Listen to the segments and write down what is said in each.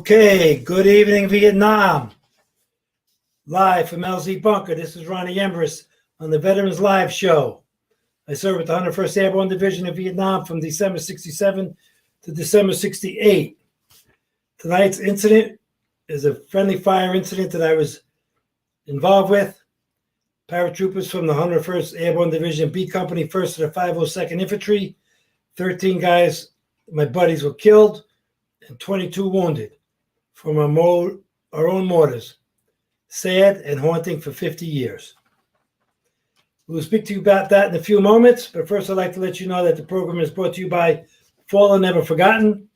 Okay, good evening, Vietnam. Live from LZ Bunker. This is Ronny Ymbras on the Veterans Live Show. I served with the 101st Airborne Division in Vietnam from December 67 to December 68. Tonight's incident is a friendly fire incident that I was involved with. Paratroopers from the 101st Airborne Division B Company, 1st to the 502nd Infantry. 13 guys, my buddies, were killed and 22 wounded from our own mortars. Sad and haunting for 50 years. We'll speak to you about that in a few moments, but first I'd like to let you know that the program is brought to you by Fallen Never Forgotten,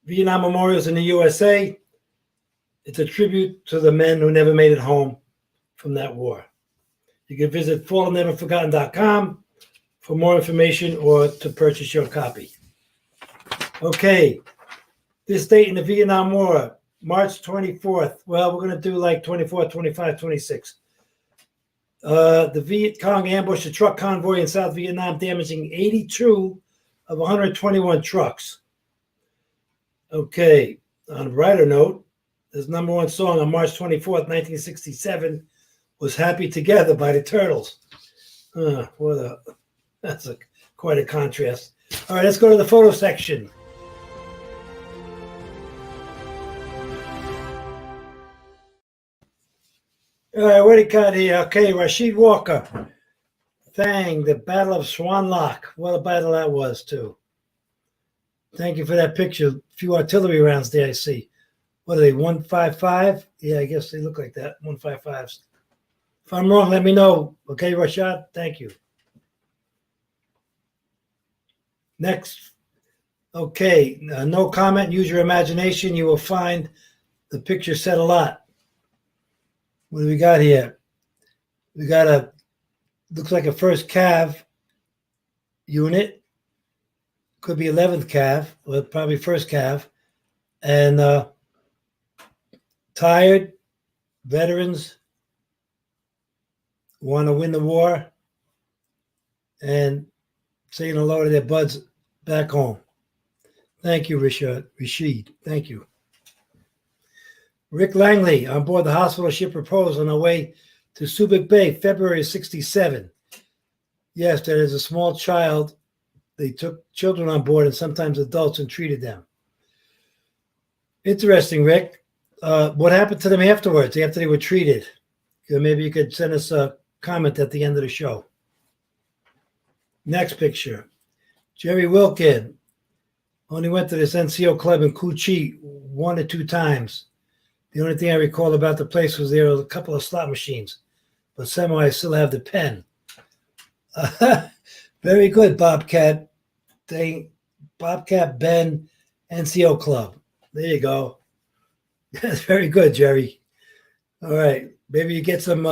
Vietnam Memorials in the USA. It's a tribute to the men who never made it home from that war. You can visit fallenneverforgotten.com for more information or to purchase your copy. Okay, this date in the Vietnam War, March 24th. Well, we're going to do like 24, 25, 26. The Viet Cong ambushed a truck convoy in South Vietnam, damaging 82 of 121 trucks. Okay, on a brighter note, his number one song on March 24th, 1967 was Happy Together by the Turtles. That's quite a contrast. All right, let's go to the photo section. All right, what do you got here? Okay, Rashid Walker. Thang, the Battle of Swan Lock. What a battle that was, too. Thank you for that picture. A few artillery rounds there, I see. What are they, 155? Yeah, I guess they look like that, 155s. If I'm wrong, let me know. Okay, Rashad? Thank you. Next. Okay, no comment. Use your imagination. You will find the picture said a lot. What do we got here? We got looks like a 1st Cav unit. Could be 11th Cav, but probably 1st Cav. And tired veterans want to win the war and saying hello to their buds back home. Thank you, Rashid. Thank you. Rick Langley on board the hospital ship Repose on our way to Subic Bay, February 67. Yes, there is a small child. They took children on board and sometimes adults and treated them. Interesting, Rick. What happened to them afterwards, after they were treated? Maybe you could send us a comment at the end of the show. Next picture. Jerry Wilkin. Only went to this NCO club in Cu Chi 1 or 2 times. The only thing I recall about the place was there were a couple of slot machines, but somehow I still have the pen. Very good, Bobcat. Bobcat Ben NCO Club. There you go. That's very good, Jerry. All right. Maybe you get some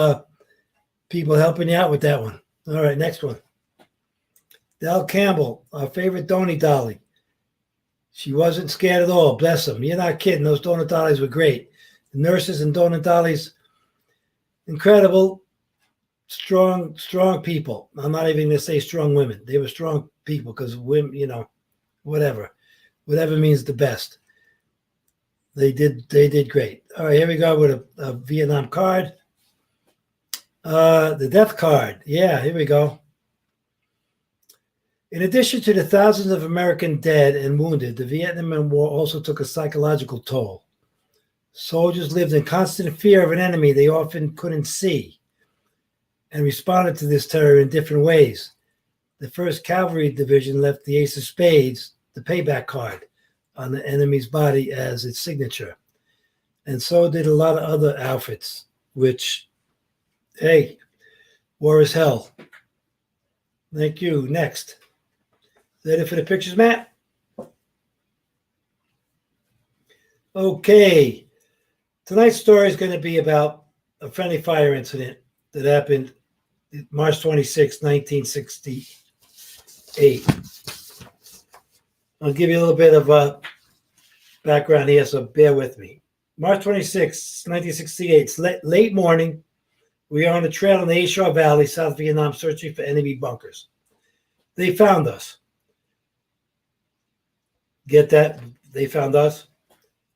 people helping you out with that one. All right, next one. Del Campbell, our favorite Donny Dolly. She wasn't scared at all. Bless them. You're not kidding. Those donut dollies were great. The nurses and donut dollies, incredible, strong people. I'm not even going to say strong women. They were strong people because women, whatever means the best. They did great. All right, here we go with a Vietnam card. The death card. Yeah, here we go. In addition to the thousands of American dead and wounded, the Vietnam War also took a psychological toll. Soldiers lived in constant fear of an enemy they often couldn't see and responded to this terror in different ways. The 1st Cavalry Division left the Ace of Spades, the payback card, on the enemy's body as its signature. And so did a lot of other outfits, which, hey, war is hell. Thank you. Next. Is that it for the pictures, Matt? Okay. Tonight's story is going to be about a friendly fire incident that happened March 26, 1968. I'll give you a little bit of background here, so bear with me. March 26, 1968, it's late morning. We are on a trail in the A Shore Valley, South Vietnam, searching for enemy bunkers. They found us. Get that? They found us.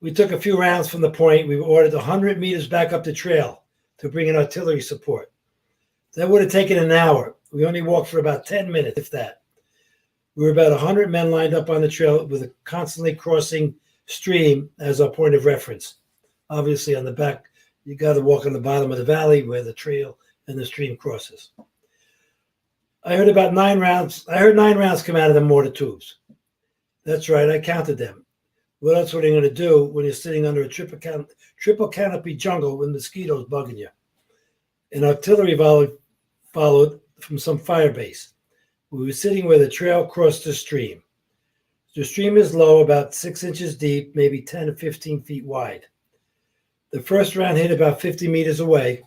We took a few rounds from the point. We ordered 100 meters back up the trail to bring in artillery support. That would have taken an hour. We only walked for about 10 minutes, if that. We were about 100 men lined up on the trail with a constantly crossing stream as our point of reference. Obviously, on the back, you got to walk on the bottom of the valley where the trail and the stream crosses. I heard 9 rounds come out of the mortar tubes. That's right, I counted them. What else were they going to do when you're sitting under a triple canopy jungle with mosquitoes bugging you? An artillery volley followed from some fire base. We were sitting where the trail crossed the stream. The stream is low, about 6 inches deep, maybe 10 to 15 feet wide. The first round hit about 50 meters away.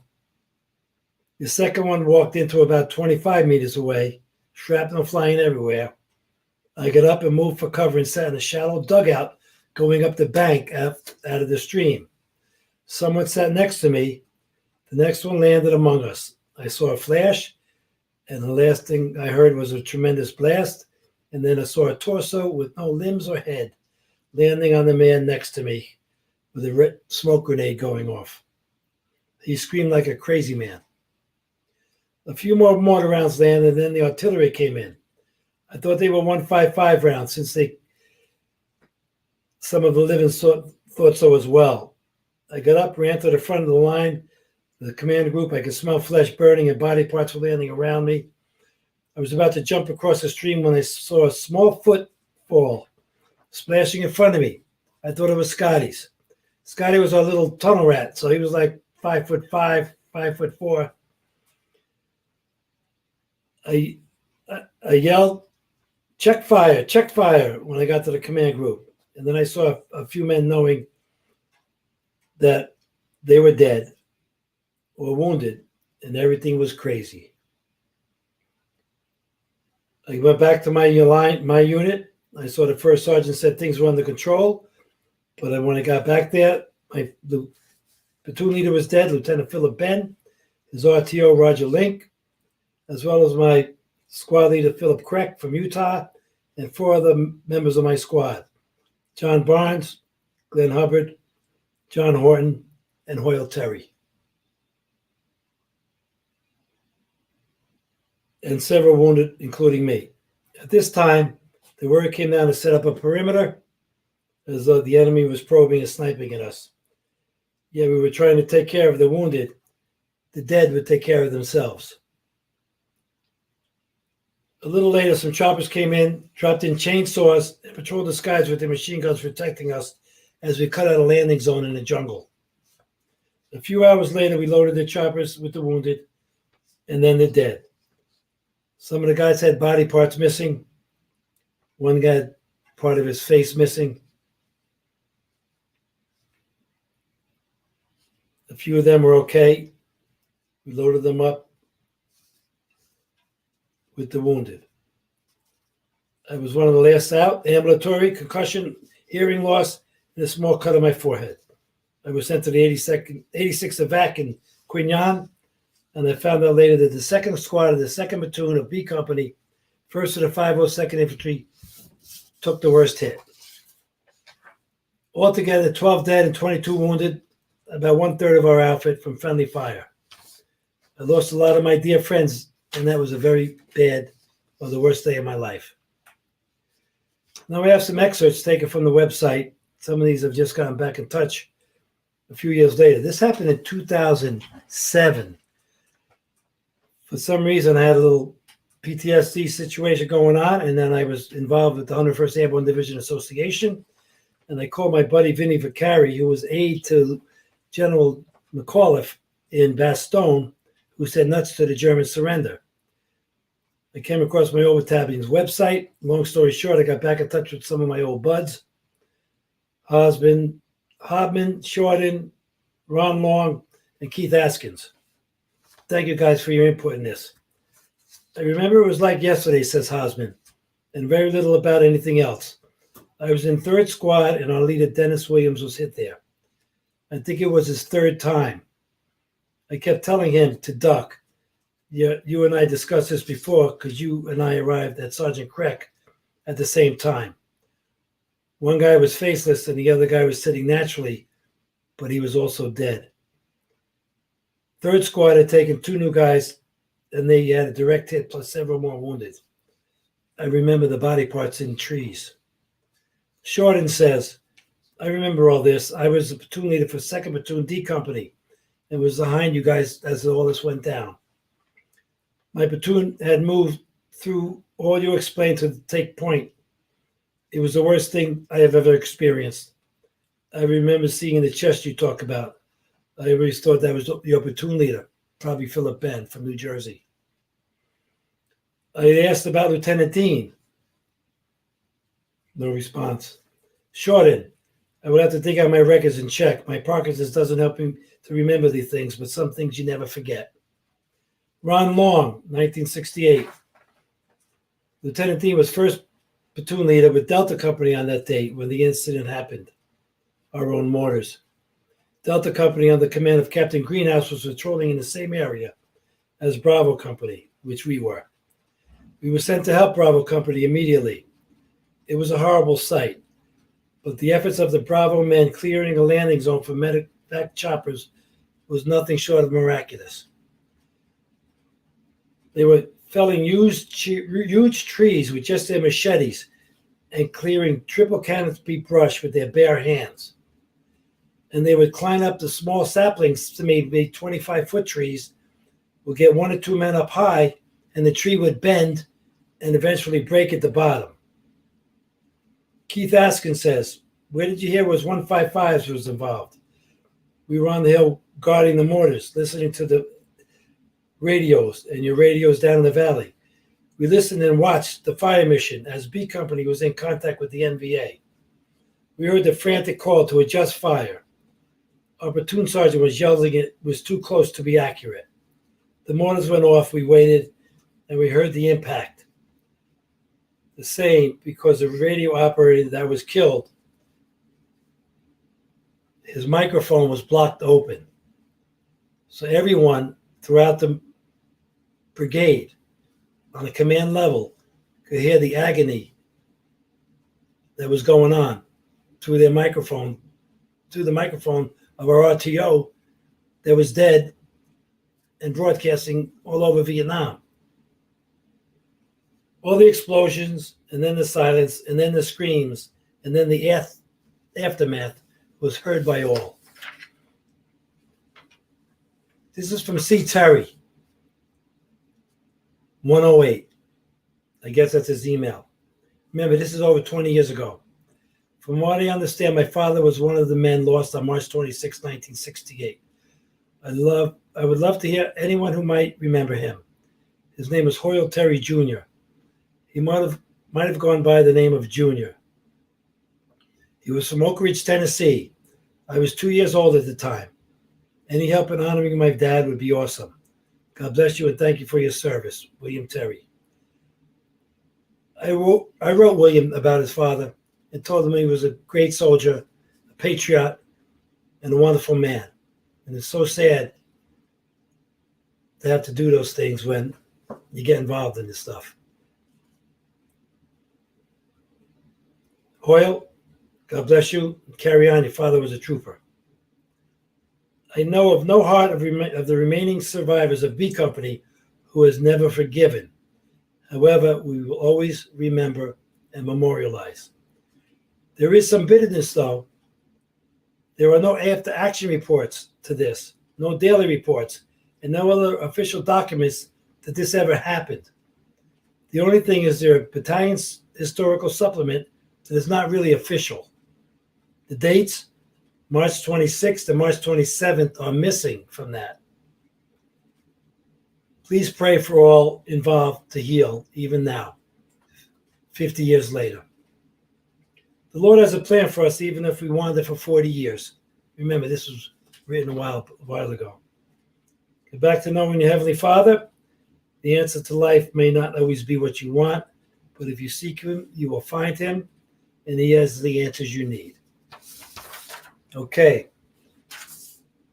The second one walked into about 25 meters away, shrapnel flying everywhere. I got up and moved for cover and sat in a shallow dugout going up the bank out of the stream. Someone sat next to me. The next one landed among us. I saw a flash, and the last thing I heard was a tremendous blast, and then I saw a torso with no limbs or head landing on the man next to me with a red smoke grenade going off. He screamed like a crazy man. A few more mortar rounds landed, and then the artillery came in. I thought they were 155 rounds, since some of the living thought so as well. I got up, ran to the front of the line, the command group. I could smell flesh burning and body parts were landing around me. I was about to jump across the stream when I saw a small footfall splashing in front of me. I thought it was Scotty's. Scotty was our little tunnel rat, so he was like 5'5", 5'4". I yelled, check fire, when I got to the command group. And then I saw a few men knowing that they were dead or wounded, and everything was crazy. I went back to my unit. I saw the first sergeant said things were under control, but when I got back there, the platoon leader was dead, Lieutenant Philip Ben, his RTO Roger Link, as well as my squad leader Philip Kreck from Utah, and 4 other members of my squad: John Barnes, Glenn Hubbard, John Horton, and Hoyle Terry. And several wounded, including me. At this time, the word came down to set up a perimeter, as though the enemy was probing and sniping at us. Yeah, we were trying to take care of the wounded. The dead would take care of themselves. A little later, some choppers came in, dropped in chainsaws, and patrolled the skies with their machine guns protecting us as we cut out a landing zone in the jungle. A few hours later, we loaded the choppers with the wounded and then the dead. Some of the guys had body parts missing. One guy had part of his face missing. A few of them were okay. We loaded them up with the wounded. I was one of the last out. Ambulatory, concussion, hearing loss, and a small cut on my forehead. I was sent to the 86th Evac in Quinlan, and I found out later that the 2nd Squad of the 2nd Platoon of B Company, 1st of the 502nd Infantry, took the worst hit. Altogether, 12 dead and 22 wounded, about 1/3 of our outfit from friendly fire. I lost a lot of my dear friends, and that was a very bad, or the worst day of my life. Now we have some excerpts taken from the website. Some of these have just gotten back in touch a few years later. This happened in 2007. For some reason, I had a little PTSD situation going on, and then I was involved with the 101st Airborne Division Association, and I called my buddy Vinny Vicari, who was aide to General McAuliffe in Bastogne, who said nuts to the German surrender. I came across my old battalion's website. Long story short, I got back in touch with some of my old buds. Hobman, Shorten, Ron Long, and Keith Askins. Thank you guys for your input in this. I remember it was like yesterday, says Hosman, and very little about anything else. I was in 3rd Squad, and our leader, Dennis Williams, was hit there. I think it was his 3rd time. I kept telling him to duck. You and I discussed this before because you and I arrived at Sergeant Kreck at the same time. One guy was faceless and the other guy was sitting naturally, but he was also dead. Third squad had taken 2 new guys, and they had a direct hit plus several more wounded. I remember the body parts in trees. Shorten says, I remember all this. I was the platoon leader for 2nd Platoon D Company and was behind you guys as all this went down. My platoon had moved through all you explained to take point. It was the worst thing I have ever experienced. I remember seeing the chest you talk about. I always thought that was your platoon leader, probably Philip Ben from New Jersey. I asked about Lieutenant Dean. No response. Shorten. I would have to dig out my records and check. My Parkinson's doesn't help me to remember these things, but some things you never forget. Ron Long, 1968. Lieutenant Dean was 1st platoon leader with Delta Company on that date when the incident happened. Our own mortars. Delta Company under command of Captain Greenhouse was patrolling in the same area as Bravo Company, which we were. We were sent to help Bravo Company immediately. It was a horrible sight, but the efforts of the Bravo men clearing a landing zone for medevac choppers was nothing short of miraculous. They were felling huge trees with just their machetes and clearing triple canopy brush with their bare hands. And they would climb up the small saplings to maybe 25-foot trees, would get 1 or 2 men up high, and the tree would bend and eventually break at the bottom. Keith Askin says, where did you hear was 155s was involved? We were on the hill guarding the mortars, listening to the radios and your radios down in the valley. We listened and watched the fire mission as B Company was in contact with the NVA. We heard the frantic call to adjust fire. Our platoon sergeant was yelling it was too close to be accurate. The mortars went off, we waited, and we heard the impact. The same because the radio operator that was killed, his microphone was blocked open. So everyone throughout the brigade on the command level could hear the agony that was going on through the microphone of our RTO that was dead and broadcasting all over Vietnam. All the explosions, and then the silence, and then the screams, and then the aftermath was heard by all. This is from C. Terry, 108. I guess that's his email. Remember, this is over 20 years ago. From what I understand, my father was one of the men lost on March 26, 1968. I would love to hear anyone who might remember him. His name was Hoyle Terry Jr. He might have gone by the name of Junior. He was from Oak Ridge, Tennessee. I was 2 years old at the time. Any help in honoring my dad would be awesome. God bless you and thank you for your service, William Terry. I wrote William about his father and told him he was a great soldier, a patriot, and a wonderful man. And it's so sad to have to do those things when you get involved in this stuff. Hoyle, God bless you. Carry on. Your father was a trooper. I know of no heart of the remaining survivors of B Company who has never forgiven. However, we will always remember and memorialize. There is some bitterness, though. There are no after-action reports to this, no daily reports, and no other official documents that this ever happened. The only thing is their battalion's historical supplement that is not really official. The dates, March 26th and March 27th, are missing from that. Please pray for all involved to heal, even now, 50 years later. The Lord has a plan for us, even if we wandered for 40 years. Remember, this was written a while ago. Get back to knowing your Heavenly Father. The answer to life may not always be what you want, but if you seek Him, you will find Him, and He has the answers you need. Okay.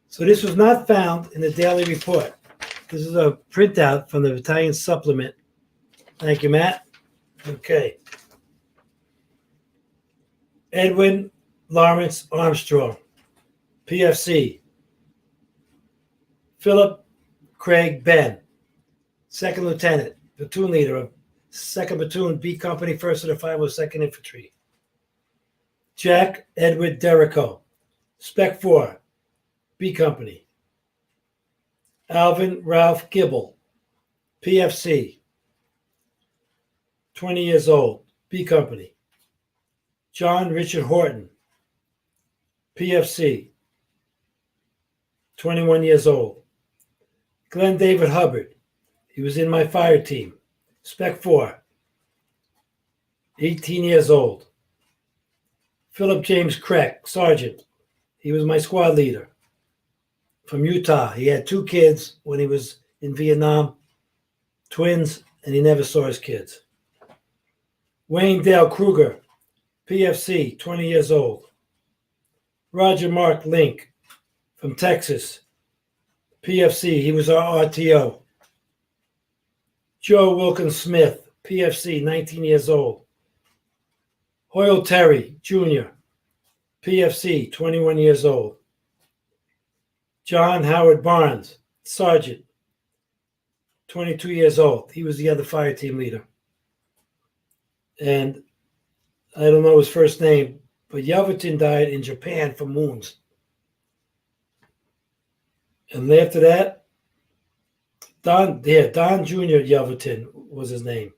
So this was not found in the daily report. This is a printout from the battalion supplement. Thank you, Matt. Okay. Edwin Lawrence Armstrong, PFC. Philip Craig Benn, second lieutenant, platoon leader of 2nd Platoon, B Company, 1st of the 502nd Infantry. Jack Edward Derrico, Spec 4, B Company. Alvin Ralph Gibble, PFC, 20 years old, B Company. John Richard Horton, PFC, 21 years old. Glenn David Hubbard, he was in my fire team, Spec 4, 18 years old. Philip James Crack, Sergeant, he was my squad leader from Utah. He had 2 kids when he was in Vietnam, twins, and he never saw his kids. Wayne Dale Kruger, PFC, 20 years old. Roger Mark Link from Texas, PFC, he was our RTO. Joe Wilkins Smith, PFC, 19 years old. Hoyle Terry, Jr., PFC, 21 years old. John Howard Barnes, Sergeant, 22 years old. He was the other fire team leader. And I don't know his first name, but Yelverton died in Japan from wounds. And after that, Don Jr. Yelverton was his name.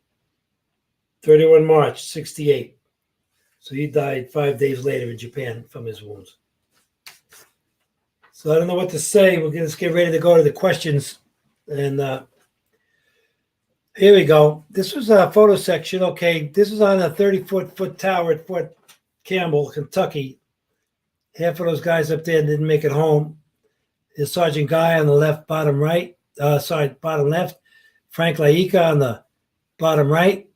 31 March, 68. So he died 5 days later in Japan from his wounds. So I don't know what to say. We're going to get ready to go to the questions. And here we go. This was a photo section. Okay, this is on a 30-foot tower at Fort Campbell, Kentucky. Half of those guys up there didn't make it home. There's Sergeant Guy on the left, bottom right. Bottom left. Frank Laika on the bottom right.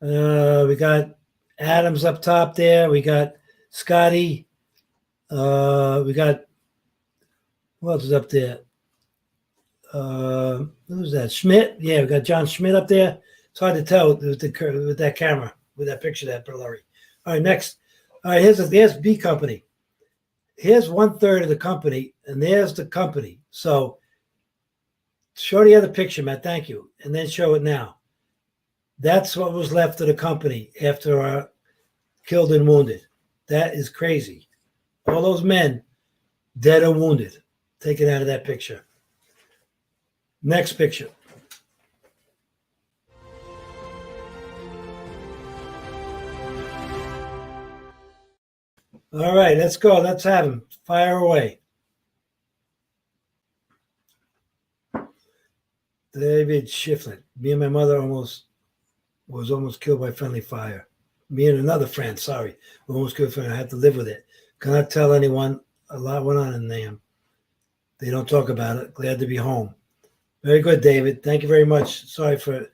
We got Adams up top there. We got Scotty. We got, who else is up there? Who's that? Schmidt? Yeah, we got John Schmidt up there. It's hard to tell with that camera, with that picture, that blurry. All right, next. All right, here's B Company. Here's 1/3 of the company, and there's the company. So show the other picture, Matt. Thank you. And then show it now. That's what was left of the company after our killed and wounded. That is crazy. All those men, dead or wounded, taken out of that picture. Next picture. All right, let's go. Let's have him. Fire away. David Shiflett. Me and my mother was almost killed by friendly fire. Me and another friend, sorry, were almost killed by friendly. I had to live with it. Cannot tell anyone. A lot went on in them. They don't talk about it. Glad to be home. Very good, David. Thank you very much. Sorry for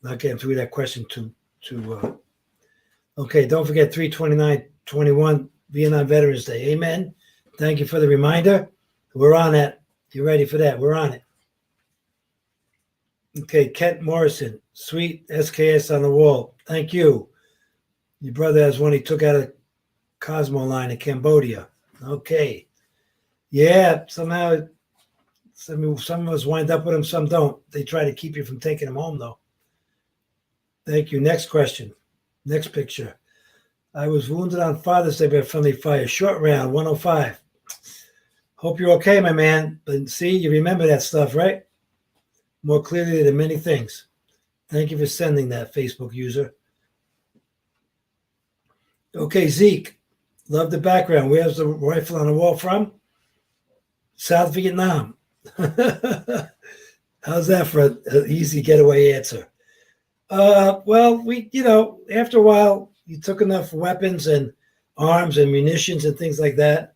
not getting through that question okay, don't forget 3/29/21, Vietnam Veterans Day. Amen. Thank you for the reminder. We're on it. You ready for that? We're on it. Okay, Kent Morrison, sweet SKS on the wall. Thank you. Your brother has one he took out of Cosmo line in Cambodia. Okay. Yeah, somehow some of us wind up with them, some don't. They try to keep you from taking them home, though. Thank you. Next question. Next picture. I was wounded on Father's Day by friendly fire. Short round, 105. Hope you're okay, my man. But see, you remember that stuff, right? More clearly than many things. Thank you for sending that, Facebook user. Okay, Zeke. Love the background. Where's the rifle on the wall from? South Vietnam. How's that for an easy getaway answer? Well, after a while, you took enough weapons and arms and munitions and things like that.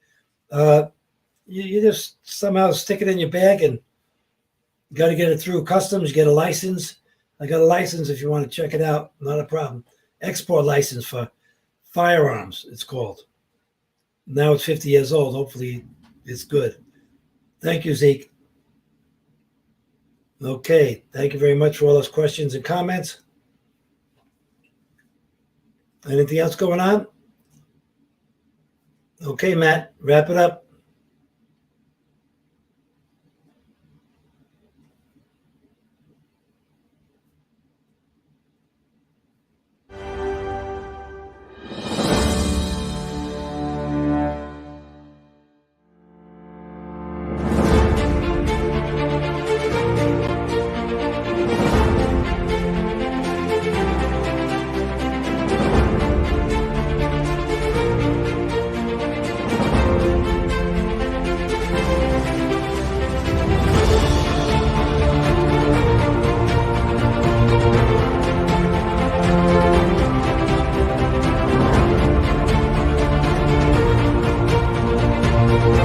You just somehow stick it in your bag and you got to get it through customs. You get a license. I got a license if you want to check it out. Not a problem. Export license for firearms, it's called. Now it's 50 years old. Hopefully it's good. Thank you, Zeke. Okay. Thank you very much for all those questions and comments. Anything else going on? Okay, Matt, wrap it up.